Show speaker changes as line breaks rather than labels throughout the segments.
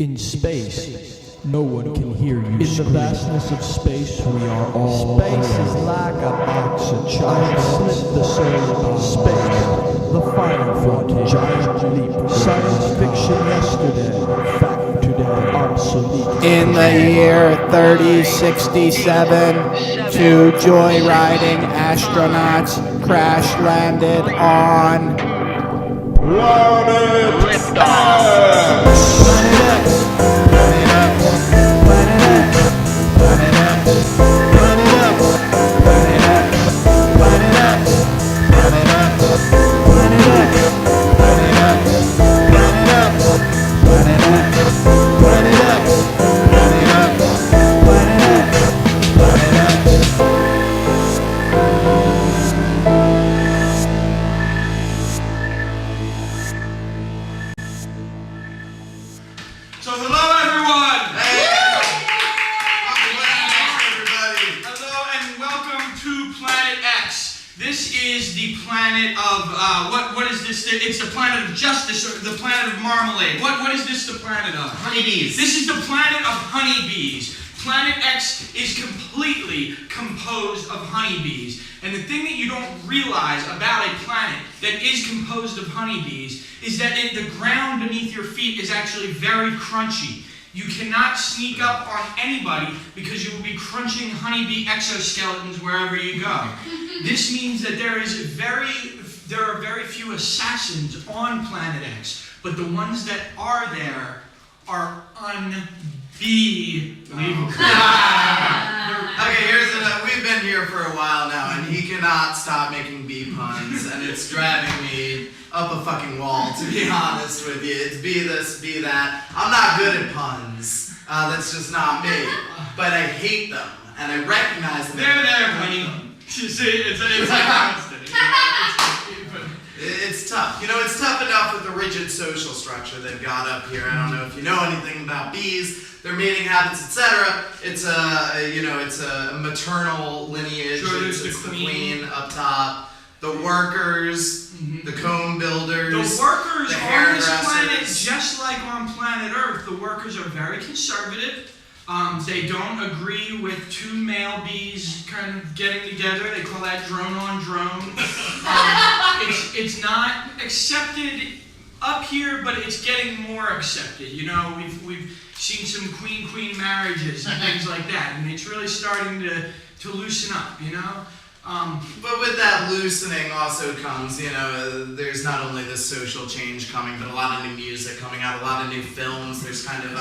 In space, no one can hear you. In the vastness of space, we are all. Space is like a box of chocolates. Slip the soul of space. The final frontier. Giant leap. Science fiction yesterday. Fact today. Obsolete.
In the year 3067, two joyriding astronauts crash landed on Planet X. Planet X.
It's the planet of justice, or the planet of marmalade. What is this the planet of?
Honeybees.
This is the planet of honeybees. Planet X is completely composed of honeybees. And the thing that you don't realize about a planet that is composed of honeybees is that the ground beneath your feet is actually very crunchy. You cannot sneak up on anybody because you will be crunching honeybee exoskeletons wherever you go. This means that there are very few assassins on Planet X, but the ones that are there are unbelievable.
Okay, we've been here for a while now, and he cannot stop making bee puns, and it's driving me up a fucking wall, to be honest with you. It's be this, be that. I'm not good at puns. That's just not me. But I hate them, and I recognize them.
They're there, honey. You see, it's like constant.
It's tough. You know, it's tough enough with the rigid social structure they've got up here. I don't know if you know anything about bees, their mating habits, etc. It's a maternal lineage.
Sure, there's
it's
the
the queen up top. The workers, the comb builders.
The workers
the
on this
hairdressers.
planet, just like on planet Earth, the workers are very conservative. They don't agree with two male bees kind of getting together. They call that drone on drone. It's not accepted up here, but it's getting more accepted. You know, we've seen some queen marriages and things like that, and it's really starting to loosen up. You know.
But with that loosening also comes, there's not only this social change coming, but a lot of new music coming out, a lot of new films. There's kind of,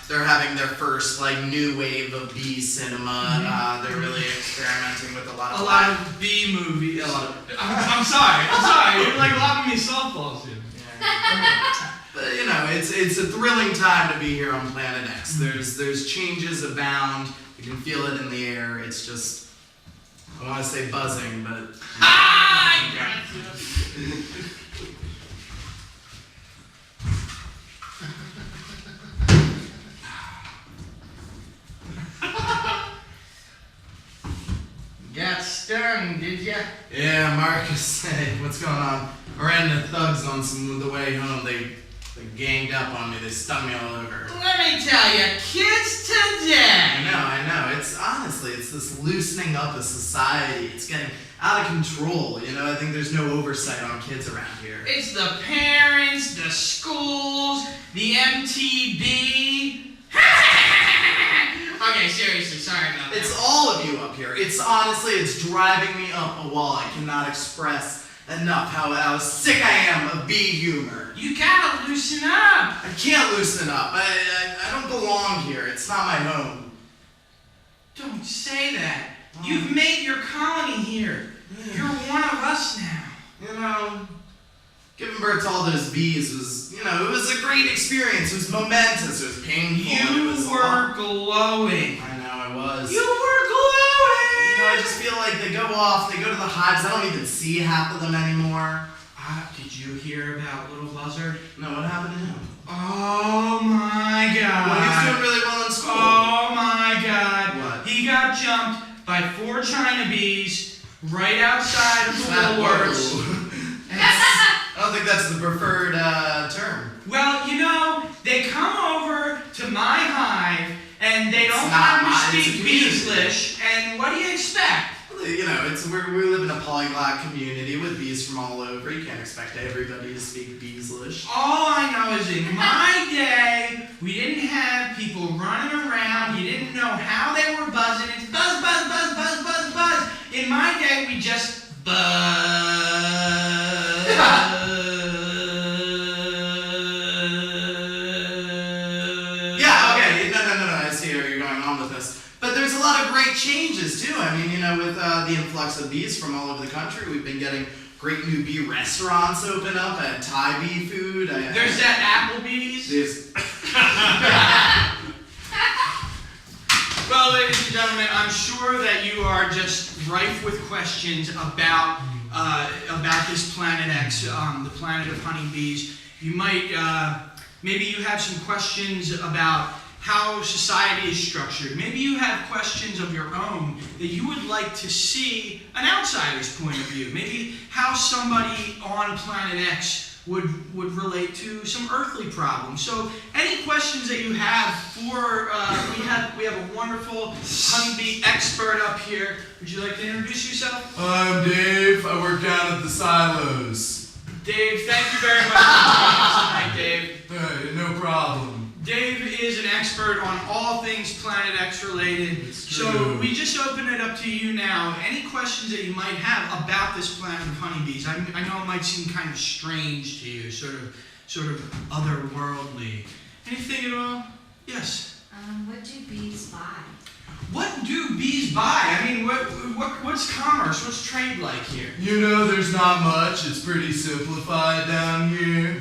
they're having their first, new wave of bee cinema. They're really experimenting with a lot of
bee movies.
I'm
sorry. You're lobbing me softballs here.
Yeah. But, it's a thrilling time to be here on Planet X. There's changes abound. You can feel it in the air. It's just... I want to say buzzing, but...
Got stung, did ya?
Yeah, Marcus, hey, what's going on? I ran into thugs on the way home. They ganged up on me. They stung me all over.
Let me tell you, kids today.
I know. It's this loosening up of society. It's getting out of control. I think there's no oversight on kids around here.
It's the parents, the schools, the MTV. Okay, seriously, sorry about that.
It's all of you up here. It's driving me up a wall. I cannot express enough how sick I am of bee humor.
You gotta loosen up.
I can't loosen up. I don't belong here. It's not my home.
Don't say that. You've made your colony here. You're one of us now.
Giving birth to all those bees was, it was a great experience. It was momentous. It was painful.
You were glowing.
I know, I was.
You were glowing.
I just feel like they go off, they go to the hives. I don't even see half of them anymore.
Did you hear about Little Buzzard?
No, what happened to him?
Oh my God.
Well, he's doing really well in school.
Oh my God.
What?
He got jumped by 4 China bees right outside of the Woolworths.
I don't think that's the preferred term.
Well, they come over to my hive, and they don't
not
want to
mine, it's a
speak
community.
Beeslish, and what do you expect?
You know, we live in a polyglot community with bees from all over. You can't expect everybody to speak Beeslish.
All I know is in my day, we didn't have people running around. You didn't know how they were buzzing. It's buzz, buzz, buzz, buzz, buzz, buzz. In my day, we just buzz.
Yeah, okay. No. I see where you're going on with this. But there's a lot of great changes, too. I mean, you know, with the influx of bees from all over the country, we've been getting great new bee restaurants open up and Thai bee food.
There's that Applebee's. Well, ladies and gentlemen, I'm sure that you are just rife with questions about this Planet X, the planet of honeybees. You might, maybe you have some questions about how society is structured. Maybe you have questions of your own that you would like to see an outsider's point of view. Maybe how somebody on Planet X would relate to some earthly problems. So any questions that you have for, we have a wonderful honeybee expert up here. Would you like to introduce yourself?
I'm Dave. I work down at the silos.
Dave, thank you very much for joining us tonight, Dave.
Hey, no problem.
Dave is an expert on all things Planet X related.
It's
So
true.
we just open it up to you now. Any questions that you might have about this planet of honeybees? I know it might seem kind of strange to you, sort of otherworldly. Anything at all? Yes.
What do bees buy?
What do bees buy? I mean, what's commerce? What's trade like here?
You know, there's not much. It's pretty simplified down here.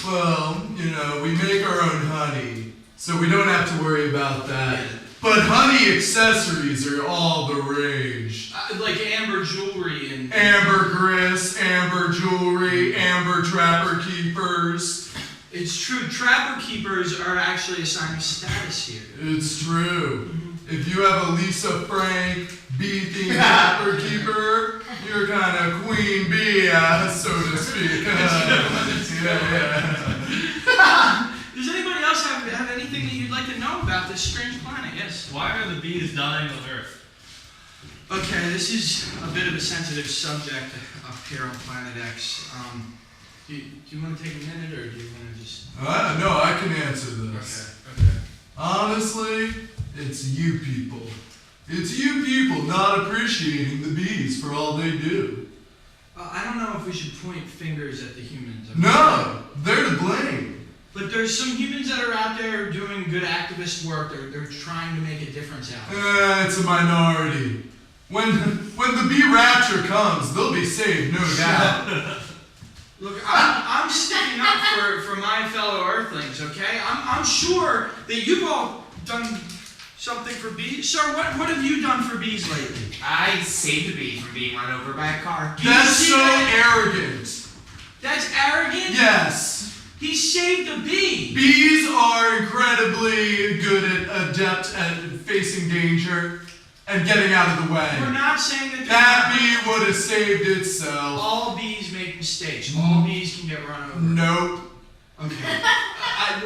Well, you know, we make our own honey, so we don't have to worry about that. But honey accessories are all the rage.
Like amber jewelry and...
Ambergris, amber jewelry, amber trapper keepers.
It's true. Trapper keepers are actually a sign of status here.
It's true. If you have a Lisa Frank bee-themed trapper keeper, you're kind of queen bee, so to speak.
Does anybody else have anything that you'd like to know about this strange planet? Yes.
Why are the bees dying on Earth?
Okay, this is a bit of a sensitive subject up here on Planet X. Do you want to take a minute, or do you want to just...
No, I can answer this.
Okay.
Honestly, it's you people. It's you people not appreciating the bees for all they do.
I don't know if we should point fingers at the humans. Okay?
No, they're to blame.
But there's some humans that are out there doing good activist work. They're trying to make a difference out there.
It's a minority. When the bee rapture comes, they'll be saved, no doubt.
Look, I'm sticking up for my fellow Earthlings, okay? I'm sure that you've all done something for bees. Sir, what have you done for bees lately?
I saved a bee from being run over by a car.
Do you
That's
see
so
that?
arrogant.
That's arrogant?
Yes.
He saved a bee.
Bees are incredibly adept at facing danger and getting out of the way.
We're not saying that
That bee would have saved itself.
all bees make mistakes. All bees can get run over.
Nope.
Okay.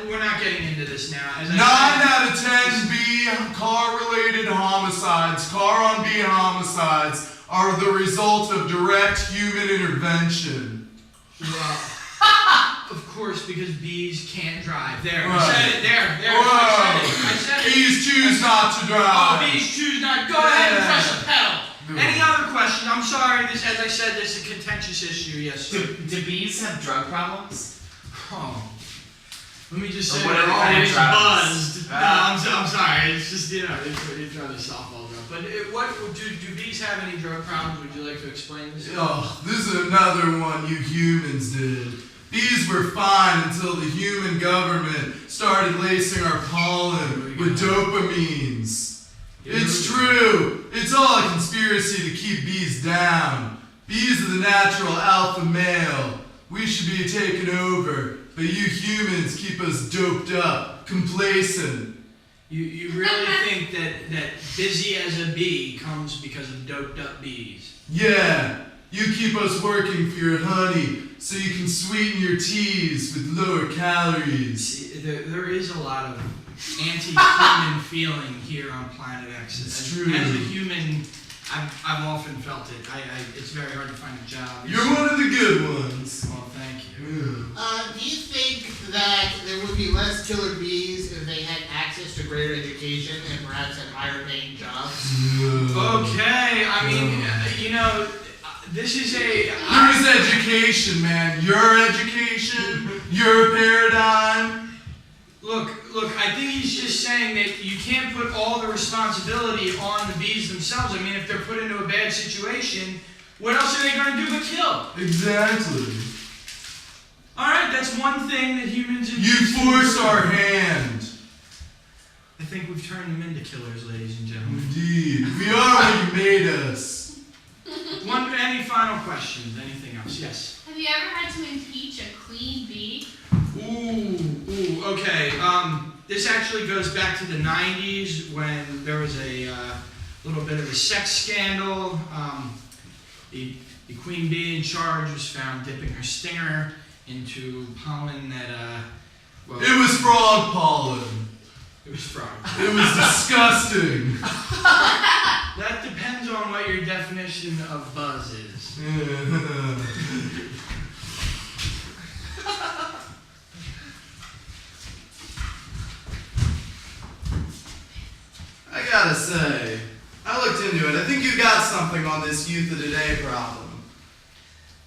We're not getting into this now. As I
9
said,
out of 10 bee car-related homicides, car-on-bee homicides, are the result of direct human intervention.
well, of course, because bees can't drive. There, I
Right.
said it. There.
Whoa.
I said it.
Bees choose not to
Oh,
drive.
bees choose not. Go ahead and
Yeah.
press a pedal.
No.
Any other questions? I'm sorry. This, as I said, this is a contentious issue. Yes. Sir.
Do bees have drug problems?
Oh. Let me just
Or
say
what
they're
are the kind of
always
drugs?
buzzed. No, I'm sorry. It's just, you know, it's rather softball drug. But do bees have any drug problems? Would you like to explain this?
Oh, this is another one you humans did. Bees were fine until the human government started lacing our pollen with dopamines. It's true. It's all a conspiracy to keep bees down. Bees are the natural alpha male. We should be taken over, but you humans keep us doped up, complacent.
You really think that busy as a bee comes because of doped up bees?
Yeah, You keep us working for your honey so you can sweeten your teas with lower calories.
See, there is a lot of anti-human feeling here on Planet X.
It's true.
As a human, I've often felt it. It's very hard to find a job.
You're one of the good ones.
Well, thank you.
Yeah.
Do you think that there would be less killer bees if they had access to greater education and perhaps had higher paying jobs?
Okay, I mean, you know, this is a...
Yours education, man. Your education, your paradigm.
Look, I think he's just saying that you can't put all the responsibility on the bees themselves. I mean, if they're put into a bad situation, what else are they going to do but kill?
Exactly.
Alright, that's one thing that humans...
You forced our hand.
I think we've turned them into killers, ladies and gentlemen.
Indeed. We are what you made us.
Any final questions? Anything else? Yes.
Have you ever had to impeach a queen bee?
Ooh, okay. This actually goes back to the 90s when there was a little bit of a sex scandal. The queen bee in charge was found dipping her stinger into pollen that, well...
It was frog pollen.
It was frog.
It was disgusting.
That depends on what your definition of buzz is.
I gotta say, I looked into it. I think you got something on this youth of today problem.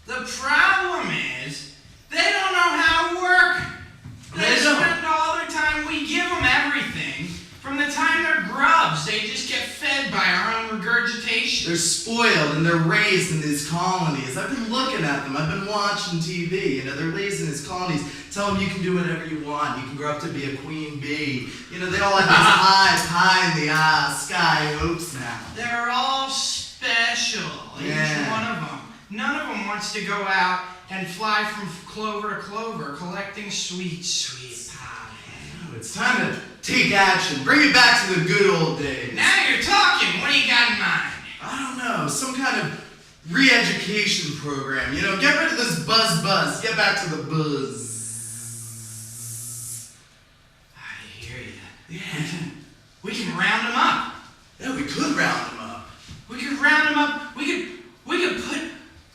The problem is, they don't know how to work. They spend all their time, we give them everything. From the time they're grubs, they just get fed by our own regurgitation.
They're spoiled and they're raised in these colonies. I've been looking at them. I've been watching TV. You know, they're raised in these colonies. Tell them you can do whatever you want. You can grow up to be a queen bee. You know, they all have these high in the sky hopes now.
They're all special, each one of them. None of them wants to go out and fly from clover to clover, collecting sweet, sweet pollen.
It's time to take action. Bring it back to the good old days.
Now you're talking. What do you got in mind?
I don't know. Some kind of re-education program. You know, get rid of this buzz. Get back to the buzz.
I hear you. Yeah. We can round them up.
Yeah, we could round them up.
We could round them up. We could put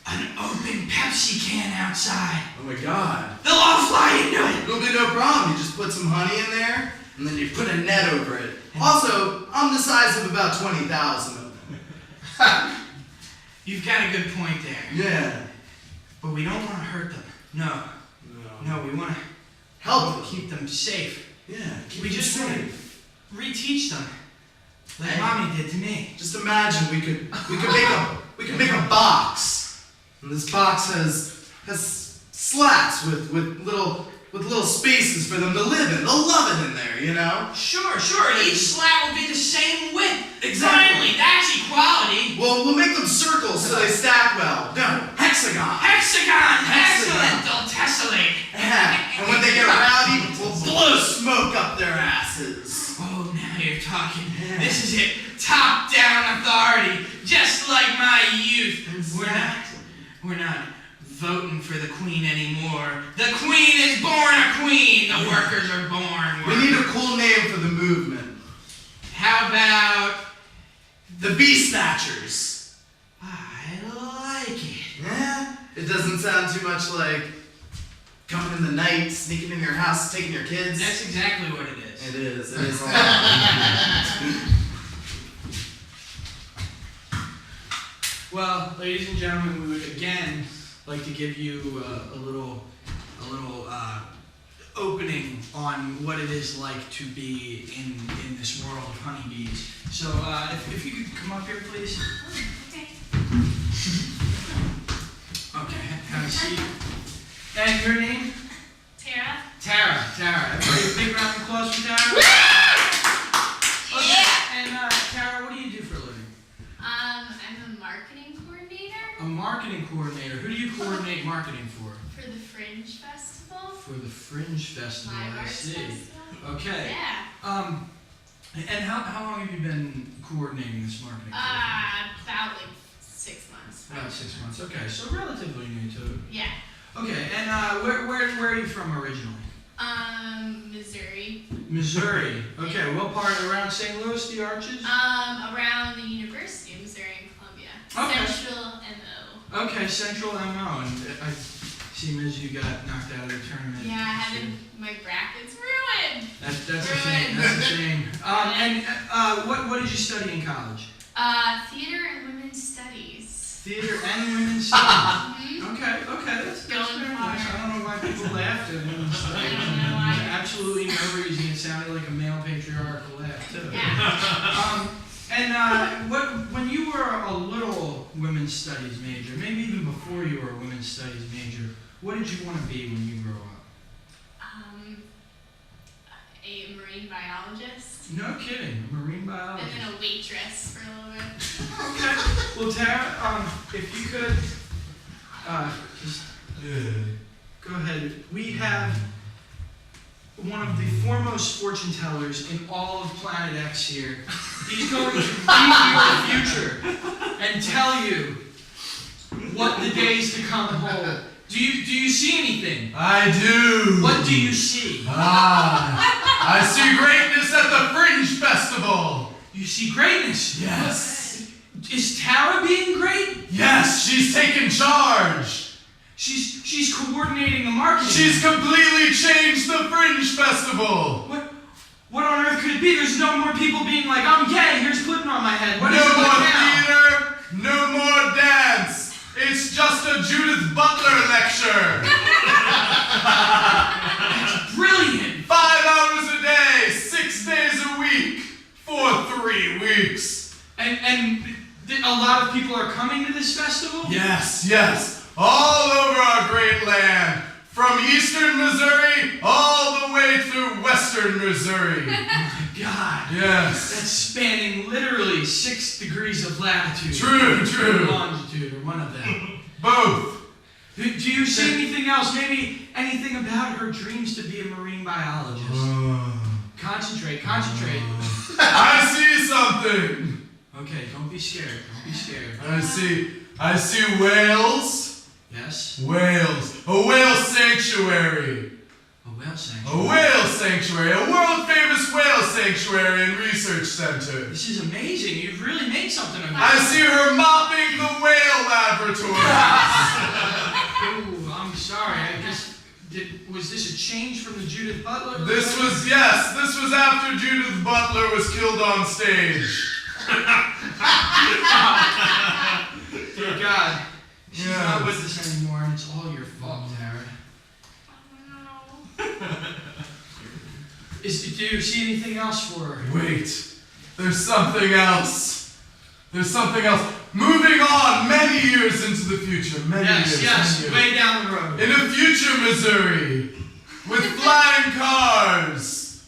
an open Pepsi can outside.
Oh my God.
They'll all fly into it.
It'll be no problem. You just put some honey in there, and then you put a net over it. Also, I'm the size of about 20,000 of them.
You've got a good point there.
Yeah.
But we don't want to hurt them. No, we want to
help them.
Keep them safe.
Yeah.
We just want to reteach them, like Mommy did to me.
Just imagine we could make a box, and this box has slats with little spaces for them to live in. They'll love it in there, you know?
Sure. Each slat will be the same width.
Exactly.
Finally, that's equality.
Well, we'll make them circles so they stack well. No, hexagon.
Excellent. They'll tessellate.
Yeah. And when they get rowdy, we'll blow smoke up their asses.
Oh, now you're talking. Yeah. This is it. Top-down authority, just like my youth.
Exactly.
We're not voting for the queen anymore. The queen is born a queen. The workers are born workers.
We need a cool name for the movement.
How about
the Bee Snatchers?
I like it.
Yeah? It doesn't sound too much like coming in the night, sneaking in your house, taking your kids.
That's exactly what it is.
It is. It is all right.
Well, ladies and gentlemen, we would again like to give you a little opening on what it is like to be in this world of honeybees. So, if you could come up here, please.
Okay.
Okay, have a seat. And your name?
Tara.
Tara. Everybody, a big round of applause for Tara. Okay. And Tara, what do you do for a living?
I'm a marketing coordinator.
A marketing coordinator. Who do you coordinate marketing for?
For the Fringe Festival.
For the Fringe Festival,
Live
I
Arts
see.
Festival.
Okay.
Yeah.
And how long have you been coordinating this marketing?
About like 6 months.
About 6 months. Okay, so relatively new too.
Yeah.
Okay, and where are you from originally?
Missouri.
Missouri. Okay, what part around St. Louis, the Arches?
Around the University of Missouri in Columbia.
Okay.
Central MO.
Okay, Central MO, and I see, Ms. you got knocked out of the tournament.
Yeah, my brackets ruined.
That's a shame. That's a shame. And what did you study in college?
Theater and women's studies.
Theater and women's studies.
Mhm.
Okay, that's
Going
very
far.
nice. I don't know why people laughed at women's studies.
I don't know why.
Absolutely no reason. It sounded like a male patriarchal laugh too.
Yeah.
When you were a little women's studies major, maybe even before you were a women's studies major, what did you want to be when you grow up?
A marine biologist.
No kidding, a marine biologist.
And then a waitress for a little bit.
Okay. Well, Tara, if you could just go ahead. We have one of the foremost fortune tellers in all of Planet X here. He's going to read your future and tell you what the days to come hold. Do you see anything?
I do.
What do you see?
I see greatness at the Fringe Festival.
You see greatness.
Yes.
Is Tara being great?
Yes, she's taken charge.
She's coordinating the marketing.
She's completely changed the Fringe Festival.
What on earth could it be? There's no more people being like, I'm gay, here's pudding on my head. What is
No
it
more
like now?
theater, no more dance. It's just a Judith Butler lecture.
Brilliant.
5 hours a day, 6 days a week, for 3 weeks.
And a lot of people are coming to this festival?
Yes. All over our great land. From eastern Missouri all the way through western Missouri.
Oh my God.
Yes.
That's spanning literally 6 degrees of latitude.
True.
Or longitude, or one of them.
Both.
Do you see anything else? Maybe anything about her dreams to be a marine biologist? Concentrate.
I see something.
Okay, don't be scared.
I see whales.
Yes?
Whales. A whale sanctuary.
A whale
A
sanctuary.
whale sanctuary. A world famous whale sanctuary and research center.
This is amazing. You've really made something of this.
I see her mopping the whale laboratory.
Ooh, I'm sorry. I guess was this a change from the Judith Butler?
This was after Judith Butler was killed on stage.
Dear God. She's
Yes.
not with us anymore, and it's all your fault, Tara.
Oh
Do you see anything else for her?
Wait, there's something else. Moving on many years into the future. Many years.
Way down the road.
In a future Missouri, with flying cars.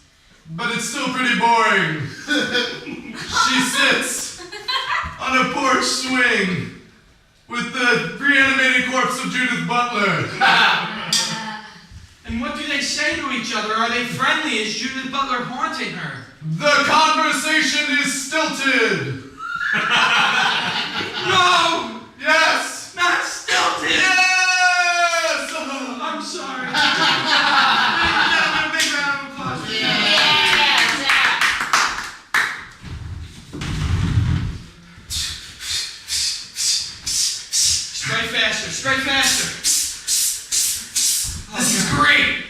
But it's still pretty boring. She sits on a porch swing with the reanimated corpse of Judith Butler.
And what do they say to each other? Are they friendly? Is Judith Butler haunting her?
The conversation is stilted.
No!
Yes!
Not stilted!
Yes!
I'm sorry. Ladies and gentlemen, a big round of applause for Tara. Strike faster.
This is great.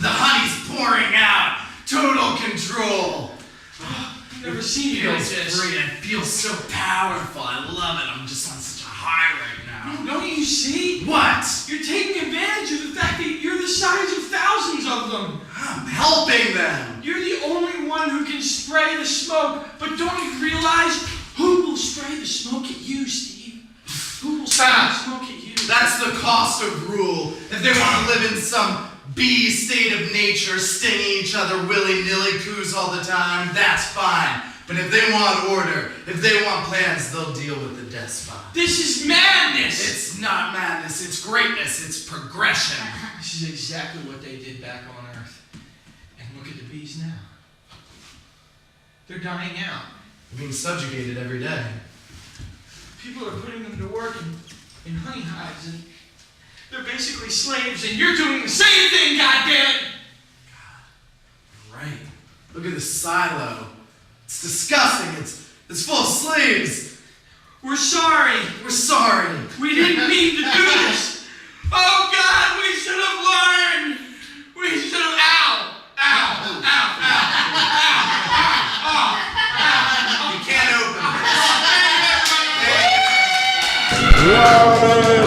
The honey's pouring out. Total control.
I've never seen you like this.
Great. I feel so powerful. I love it. I'm just on such a high right now.
Don't you see?
What?
You're taking advantage of the fact that you're the size of thousands of them.
I'm helping them.
You're the only one who can spray the smoke, but don't you realize who will spray the smoke at you, Steve? Who will spray the smoke at you?
That's the cost of rule. If they want to live in some bee state of nature, stinging each other willy-nilly coos all the time, that's fine. But if they want order, if they want plans, they'll deal with the despot.
This is madness!
It's not madness, it's greatness, it's progression.
This is exactly what they did back on Earth. And look at the bees now. They're dying out.
Being subjugated every day.
people are putting them to work in honey hives, and they're basically slaves, and you're doing the same thing, goddammit!
Right. Look at the silo. It's disgusting. It's full of slaves.
We're sorry.
We're sorry.
We didn't mean to do this. Oh God, we should have learned. We should have. Ow! Ow! Ow! Ow! Ow!
You can't open this.
Loaded.